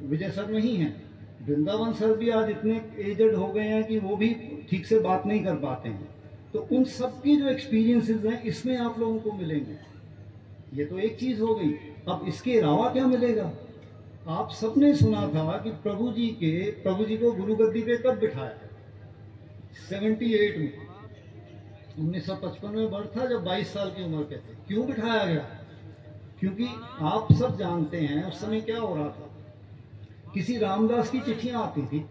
विजय सर नहीं है, वृंदावन सर भी आज इतने एजड हो गए हैं कि वो भी ठीक से बात नहीं कर पाते हैं। तो उन सबकी जो एक्सपीरियंसेस हैं, इसमें आप लोगों को मिलेंगे। ये तो एक चीज हो गई। अब इसके अलावा क्या मिलेगा? आप सबने सुना था कि प्रभु जी को गुरु गद्दी पे कब बिठाया? 78 में, 1955 में बर्थ था, जब 22 साल की उम्र के थे। क्यों बिठाया गया? क्योंकि आप सब जानते हैं उस समय क्या हो रहा था। किसी रामदास की चिट्ठियां आती थी,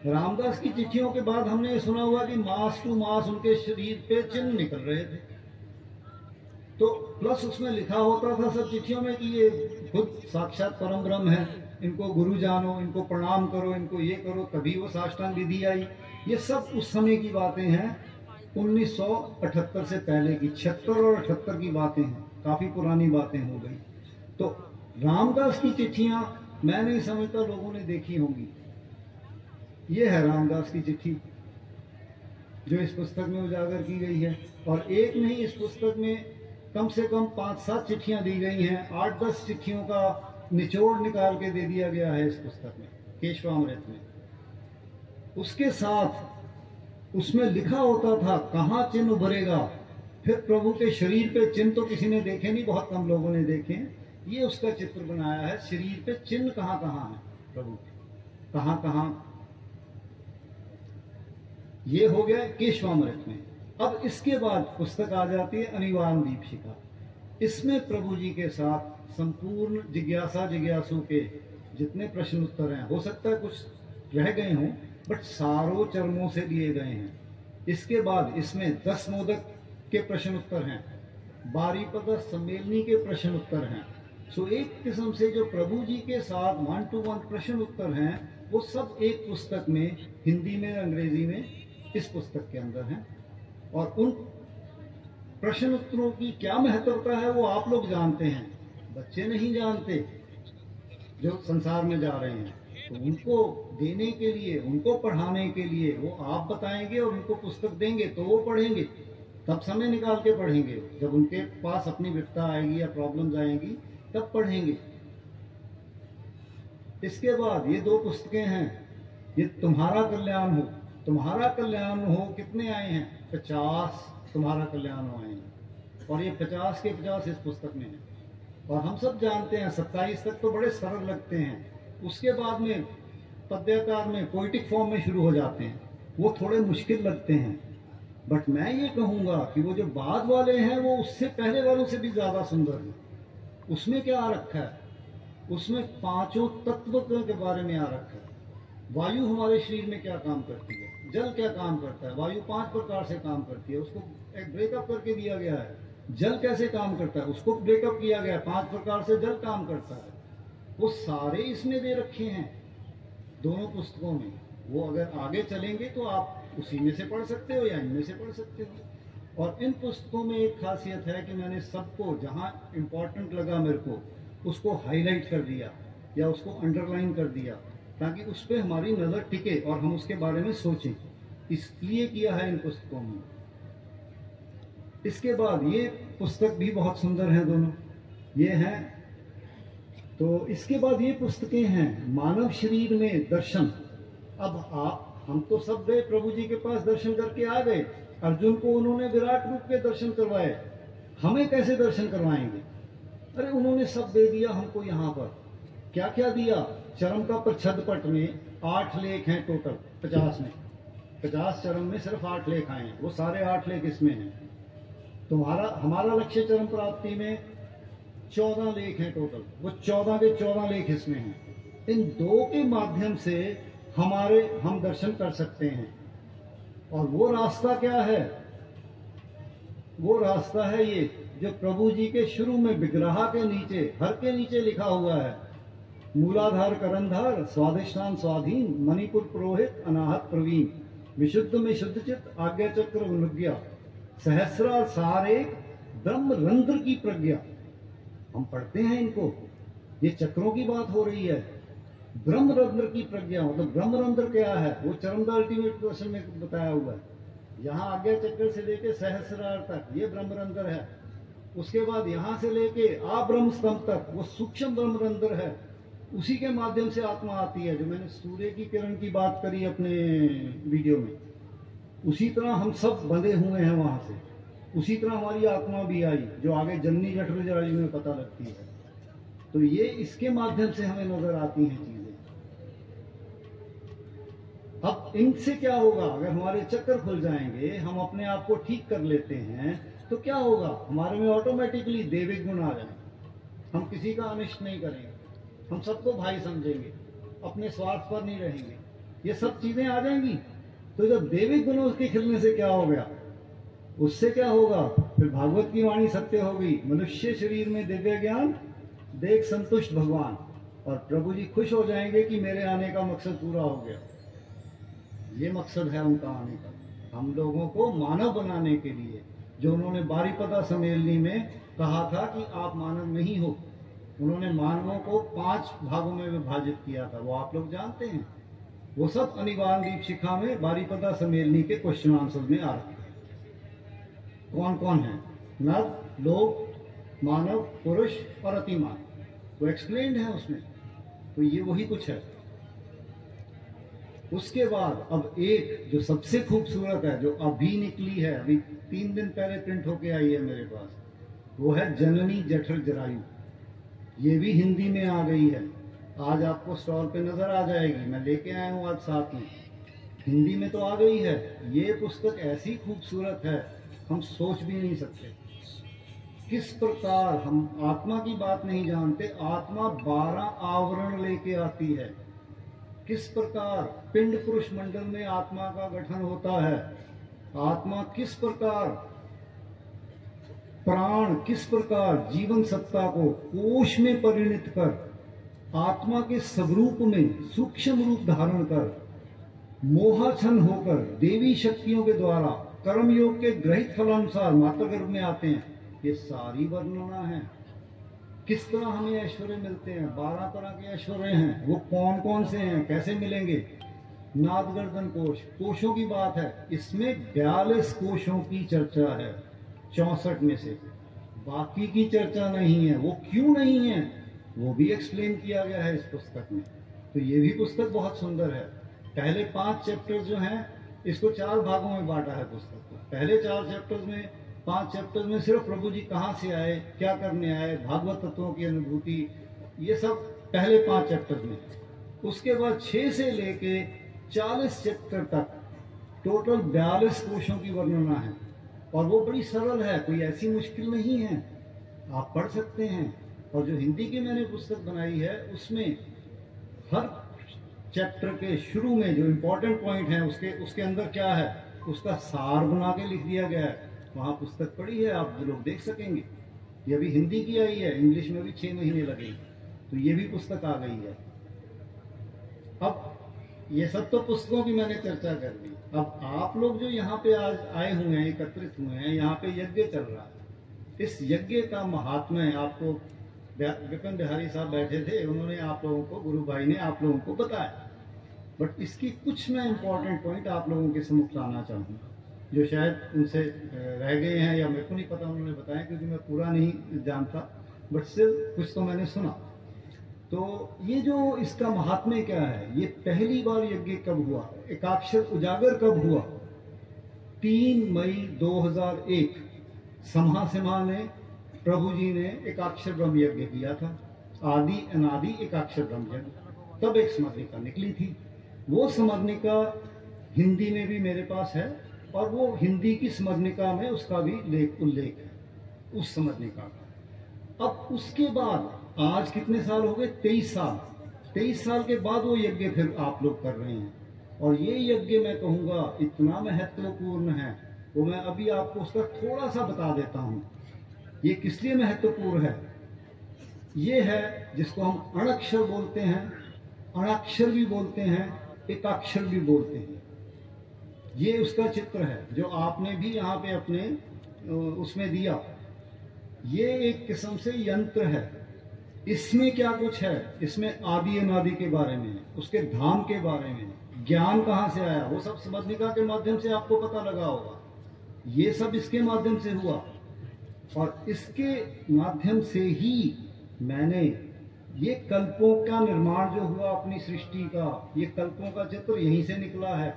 रामदास की चिट्ठियों के बाद हमने सुना हुआ कि मास टू मास उनके शरीर पे चिन्ह निकल रहे थे। तो प्लस उसमें लिखा होता था सब चिट्ठियों में कि ये खुद साक्षात परम ब्रह्म है, इनको गुरु जानो, इनको प्रणाम करो, इनको ये करो, तभी वो साष्टांग विधि आई। ये सब उस समय की बातें हैं, 1978 से पहले की, 76 और 78 की बातें हैं, काफी पुरानी बातें हो गई। तो रामदास की चिट्ठियां मैं नहीं समझता लोगों ने देखी होंगी। ये है रामदास की चिट्ठी जो इस पुस्तक में उजागर की गई है। और एक नहीं, इस पुस्तक में कम से कम 5-7 चिट्ठियां दी गई हैं, 8-10 चिट्ठियों का निचोड़ निकाल के दे दिया गया है इस पुस्तक में, केशवामृत में। उसके साथ उसमें लिखा होता था कहाँ चिन्ह उभरेगा। फिर प्रभु के शरीर पे चिन्ह तो किसी ने देखे नहीं, बहुत कम लोगों ने देखे हैं। ये उसका चित्र बनाया है, शरीर पे चिन्ह कहाँ कहाँ है प्रभु के, कहाँ कहाँ। ये हो गया केशवामृत में। अब इसके बाद पुस्तक आ जाती है अनिवार्य दीपशिखा। इसमें प्रभु जी के साथ संपूर्ण जिज्ञासु के जितने प्रश्न उत्तर हैं, हो सकता है कुछ रह गए हों, बट सारों चरमों से लिए गए हैं। इसके बाद इसमें 10 मोदक के प्रश्न उत्तर हैं, बारीपदा सम्मेलनी के प्रश्न उत्तर हैं। सो एक किस्म से जो प्रभु जी के साथ 1-to-1 प्रश्न उत्तर हैं, वो सब एक पुस्तक में, हिंदी में, अंग्रेजी में, इस पुस्तक के अंदर हैं। और उन प्रश्न उत्तरों की क्या महत्वता है वो आप लोग जानते हैं, बच्चे नहीं जानते जो संसार में जा रहे हैं। तो उनको देने के लिए, उनको पढ़ाने के लिए वो आप बताएंगे और उनको पुस्तक देंगे तो वो पढ़ेंगे, तब समय निकाल के पढ़ेंगे। जब उनके पास अपनी विपदा आएगी या प्रॉब्लम्स आएंगी तब पढ़ेंगे। इसके बाद ये 2 पुस्तकें हैं, ये तुम्हारा कल्याण हो, तुम्हारा कल्याण हो। कितने आए हैं? 50 तुम्हारा कल्याण हो आए हैं, और ये 50 के 50 इस पुस्तक में है। और हम सब जानते हैं 27 तक तो बड़े सरल लगते हैं, उसके बाद में पद्याकार में, पोइटिक फॉर्म में शुरू हो जाते हैं, वो थोड़े मुश्किल लगते हैं। बट मैं ये कहूंगा कि वो जो बाद वाले हैं वो उससे पहले वालों से भी ज्यादा सुंदर है। उसमें क्या आ रखा है? उसमें 5 तत्व के बारे में आ रखा है। वायु हमारे शरीर में क्या काम करती है, जल क्या काम करता है, वायु 5 प्रकार से काम करती है, उसको एक ब्रेकअप करके दिया गया है। जल कैसे काम करता है उसको ब्रेकअप किया गया, 5 प्रकार से जल काम करता है, वो सारे इसमें दे रखे हैं दोनों पुस्तकों में। वो अगर आगे चलेंगे तो आप उसी में से पढ़ सकते हो या इनमें से पढ़ सकते हो। और इन पुस्तकों में एक खासियत है कि मैंने सबको जहां इंपॉर्टेंट लगा मेरे को उसको हाईलाइट कर दिया या उसको अंडरलाइन कर दिया, ताकि उस पर हमारी नजर टिके और हम उसके बारे में सोचें, इसलिए किया है इन पुस्तकों में। इसके बाद ये पुस्तक भी बहुत सुंदर है दोनों, ये हैं। तो इसके बाद ये पुस्तकें हैं मानव शरीर में दर्शन। अब हम तो सब गए प्रभु जी के पास, दर्शन करके आ गए। अर्जुन को उन्होंने विराट रूप के दर्शन करवाए, हमें कैसे दर्शन करवाएंगे? अरे उन्होंने सब दे दिया हमको। यहाँ पर क्या क्या दिया? चरम का प्रच्छद पट में 8 लेख हैं टोटल 50 में, 50 चरम में सिर्फ 8 लेख आए हैं, वो सारे 8 लेख इसमें हैं। तुम्हारा हमारा लक्ष्य चरम प्राप्ति में 14 लेख हैं टोटल, वो 14 के 14 लेख इसमें हैं। इन 2 के माध्यम से हम दर्शन कर सकते हैं। और वो रास्ता क्या है? वो रास्ता है ये जो प्रभु जी के शुरू में विग्रह के नीचे, हर के नीचे लिखा हुआ है, मूलाधार करंधार, स्वाधिष्ठान स्वाधीन, मणिपुर पुरोहित, अनाहत प्रवीण, विशुद्ध में शुद्ध चित्त, आज्ञा चक्र अनुज्ञा, सहस्रार सारे, ब्रह्म रंध्र की प्रज्ञा। हम पढ़ते हैं इनको, ये चक्रों की बात हो रही है। ब्रह्म रंध्र की प्रज्ञा, मतलब ब्रह्म रंध्र क्या है? वो चरमदा अल्टीमेट दर्शन में बताया हुआ है। यहाँ आज्ञा चक्र से लेके सहस्रार तक ये ब्रह्म रंध्र है। उसके बाद यहाँ से लेके ब्रह्म स्तंभ तक वो सूक्ष्म ब्रह्म रंध्र है। उसी के माध्यम से आत्मा आती है। जो मैंने सूर्य की किरण की बात करी अपने वीडियो में, उसी तरह हम सब बंधे हुए हैं वहां से। उसी तरह हमारी आत्मा भी आई, जो आगे जननी जठर जरायु में पता लगती है। तो ये इसके माध्यम से हमें नजर आती हैं चीजें। अब इनसे क्या होगा? अगर हमारे चक्कर खुल जाएंगे, हम अपने आप को ठीक कर लेते हैं, तो क्या होगा? हमारे में ऑटोमेटिकली दैविक गुण आ जाएंगे। हम किसी का अनिष्ट नहीं करेंगे, हम सबको भाई समझेंगे, अपने स्वार्थ पर नहीं रहेंगे, ये सब चीजें आ जाएंगी। तो जब दैविक गुणों के खिलने से क्या हो गया? उससे क्या होगा? फिर भागवत की वाणी सत्य होगी, मनुष्य शरीर में दिव्य ज्ञान देख संतुष्ट भगवान। और प्रभु जी खुश हो जाएंगे कि मेरे आने का मकसद पूरा हो गया। ये मकसद है उनका आने का, हम लोगों को मानव बनाने के लिए। जो उन्होंने बारीपदा सम्मेलनी में कहा था कि आप मानव नहीं हो, उन्होंने मानवों को 5 भागों में विभाजित किया था, वो आप लोग जानते हैं। वो सब अनिवार्य दीपशिखा में बारीपदा सम्मेलनी के क्वेश्चन आंसर में आ रखे हैं। कौन कौन है? नर, लोक, मानव, पुरुष और अतिमान, वो एक्सप्लेन्ड है उसमें। तो ये वही कुछ है। उसके बाद अब एक जो सबसे खूबसूरत है, जो अभी निकली है, अभी 3 दिन पहले प्रिंट होके आई है मेरे पास, वो है जननी जठर जरायु। ये भी हिंदी में आ गई है, आज आपको स्टॉल पे नजर आ जाएगी। मैं लेके आया हूँ आज साथ में, हिंदी में तो आ गई है। ये पुस्तक ऐसी खूबसूरत है, हम सोच भी नहीं सकते किस प्रकार। हम आत्मा की बात नहीं जानते, आत्मा 12 आवरण लेके आती है। किस प्रकार पिंड पुरुष मंडल में आत्मा का गठन होता है, आत्मा किस प्रकार, प्राण किस प्रकार जीवन सत्ता को कोश में परिणत कर आत्मा के स्वरूप में सूक्ष्म रूप धारण कर मोहाच्छन्न होकर देवी शक्तियों के द्वारा कर्मयोग के ग्रहित फलानुसार माता गर्भ में आते हैं। ये सारी वर्णना है। किस तरह हमें ऐश्वर्य मिलते हैं, 12 तरह के ऐश्वर्य हैं। वो कौन कौन से हैं, कैसे मिलेंगे? नाद गर्दन कोश, कोशों की बात है। इसमें 42 कोशों की चर्चा है 64 में से, बाकी की चर्चा नहीं है। वो क्यों नहीं है वो भी एक्सप्लेन किया गया है इस पुस्तक में। तो ये भी पुस्तक बहुत सुंदर है। पहले 5 चैप्टर्स जो हैं, इसको 4 भागों में बांटा है पुस्तक को। पहले 4 चैप्टर्स में, 5 चैप्टर्स में सिर्फ प्रभु जी कहाँ से आए, क्या करने आए, भागवत तत्वों की अनुभूति, ये सब पहले 5 चैप्टर्स में। उसके बाद 6 से लेके 40 चैप्टर तक टोटल 42 कोशों की वर्णना है। और वो बड़ी सरल है, कोई ऐसी मुश्किल नहीं है, आप पढ़ सकते हैं। और जो हिंदी की मैंने पुस्तक बनाई है, उसमें हर चैप्टर के शुरू में जो इम्पोर्टेंट पॉइंट है, उसके अंदर क्या है, उसका सार बना के लिख दिया गया है। वहाँ पुस्तक पड़ी है, आप लोग देख सकेंगे। ये अभी हिंदी की आई है, इंग्लिश में भी 6 महीने लगेंगे, तो ये भी पुस्तक आ गई है। अब ये सब तो पुस्तकों की मैंने चर्चा कर ली। अब आप लोग जो यहाँ पे आज आए हुए हैं, एकत्रित हुए हैं, यहाँ पे यज्ञ चल रहा है। इस यज्ञ का महात्म्य आपको विपिन बिहारी साहब बैठे थे, उन्होंने आप लोगों को, गुरु भाई ने आप लोगों को बताया। बट इसकी कुछ मैं इंपॉर्टेंट पॉइंट आप लोगों के सम्मुख लाना चाहूँगा, जो शायद उनसे रह गए हैं या मेरे को नहीं पता, उन्होंने बताया क्योंकि मैं पूरा नहीं जानता, बट सिर्फ कुछ तो मैंने सुना। तो ये जो इसका महात्म्य क्या है, ये पहली बार यज्ञ कब हुआ, एकाक्षर उजागर कब हुआ? 3 मई 2001 समहा ने, प्रभु जी ने एकाक्षर ब्रह्म यज्ञ किया था। आदि अनादि एकाक्षर ब्रह्म यज्ञ, तब एक स्मरणिका निकली थी। वो स्मरणिका हिंदी में भी मेरे पास है, और वो हिंदी की स्मरणिका में उसका भी उल्लेख है, उस स्मरणिका का। अब उसके बाद आज कितने साल हो गए? 23 साल। 23 साल के बाद वो यज्ञ फिर आप लोग कर रहे हैं, और ये यज्ञ मैं कहूँगा इतना महत्वपूर्ण है, वो मैं अभी आपको उसका थोड़ा सा बता देता हूँ। ये किस लिए महत्वपूर्ण है? ये है जिसको हम अणक्षर बोलते हैं, अणाक्षर भी बोलते हैं, एकाक्षर भी बोलते हैं। ये उसका चित्र है जो आपने भी यहाँ पे अपने उसमें दिया। ये एक किस्म से यंत्र है। इसमें क्या कुछ है? इसमें आदि अनादि के बारे में, उसके धाम के बारे में, ज्ञान कहाँ से आया, वो सब स्मरणिका के माध्यम से आपको पता लगा होगा। ये सब इसके माध्यम से हुआ, और इसके माध्यम से ही मैंने ये कल्पों का निर्माण जो हुआ अपनी सृष्टि का, ये कल्पों का चित्र यहीं से निकला है।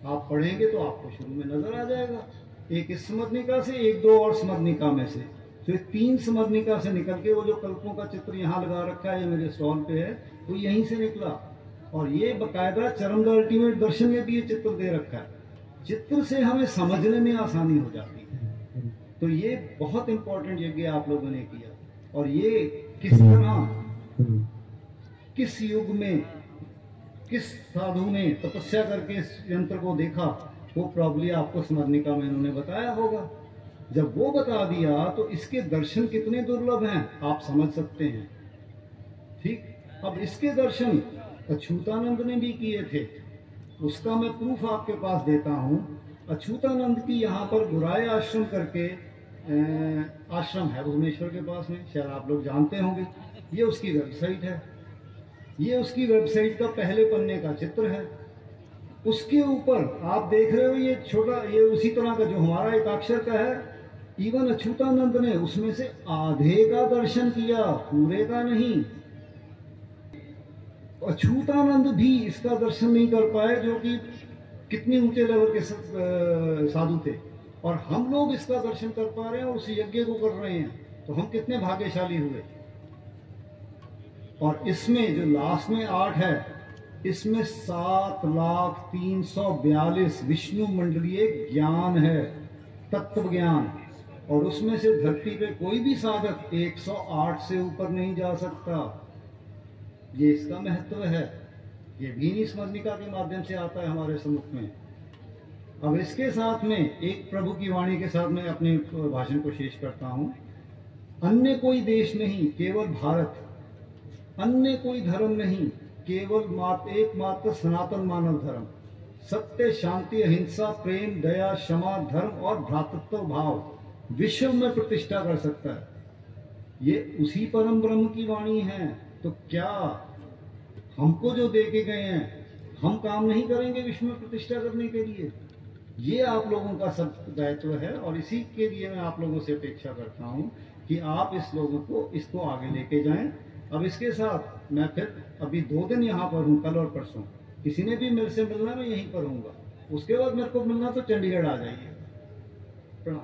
आप पढ़ेंगे तो आपको शुरू में नजर आ जाएगा, एक स्मरणिका से, एक दो और स्मरणिका में से, तो 3 स्मरणिका से निकल के वो जो कल्पों का चित्र यहाँ लगा रखा है, ये मेरे स्टॉल पे है, वो यहीं से निकला। और ये बकायदा चरम द अल्टीमेट दर्शन में भी ये चित्र दे रखा है। चित्र से हमें समझने में आसानी हो जाती है। तो ये बहुत इंपॉर्टेंट यज्ञ आप लोगों ने किया, और ये किस तरह, किस युग में, किस साधु ने तपस्या करके इस यंत्र को देखा, वो प्रॉब्ली आपको स्मरणिका में इन्होंने बताया होगा। जब वो बता दिया तो इसके दर्शन कितने दुर्लभ हैं आप समझ सकते हैं। ठीक, अब इसके दर्शन अछूतानंद ने भी किए थे, उसका मैं प्रूफ आपके पास देता हूं। अछूतानंद की यहाँ पर बुराई आश्रम करके आश्रम है भुवनेश्वर के पास में, शायद आप लोग जानते होंगे। ये उसकी वेबसाइट है, ये उसकी वेबसाइट का पहले पन्ने का चित्र है। उसके ऊपर आप देख रहे हो ये छोटा, ये उसी तरह का जो हमारा एकाक्षर का है। इवन अछूतानंद ने उसमें से आधे का दर्शन किया, पूरे का नहीं। अछूतानंद भी इसका दर्शन नहीं कर पाए, जो कि कितने ऊंचे लेवल के साधु थे, और हम लोग इसका दर्शन कर पा रहे हैं और उस यज्ञ को कर रहे हैं, तो हम कितने भाग्यशाली हुए। और इसमें जो लास्ट में 8 है, इसमें 7,03,42 विष्णु मंडलीय ज्ञान है, तत्व ज्ञान, और उसमें से धरती पे कोई भी साधक 108 से ऊपर नहीं जा सकता। ये इसका महत्व है। ये भी स्मरणिका के माध्यम से आता है हमारे सम्मुख में। अब इसके साथ में एक प्रभु की वाणी के साथ में अपने भाषण को शेष करता हूं। अन्य कोई देश नहीं, केवल भारत। अन्य कोई धर्म नहीं, केवल एकमात्र सनातन मानव धर्म। सत्य, शांति, अहिंसा, प्रेम, दया, क्षमा, धर्म और भ्रातृत्व भाव विश्व में प्रतिष्ठा कर सकता है। ये उसी परम ब्रह्म की वाणी है। तो क्या हमको जो दे के गए हैं, हम काम नहीं करेंगे विश्व में प्रतिष्ठा करने के लिए? ये आप लोगों का सब दायित्व है, और इसी के लिए मैं आप लोगों से अपेक्षा करता हूं कि आप इसको आगे लेके जाएं। अब इसके साथ मैं फिर अभी 2 दिन यहाँ पर हूँ, कल और परसों। किसी ने भी मेरे से मिलना, मैं यहीं पर हूँगा। उसके बाद मेरे को मिलना तो चंडीगढ़ आ जाइए। प्रणाम।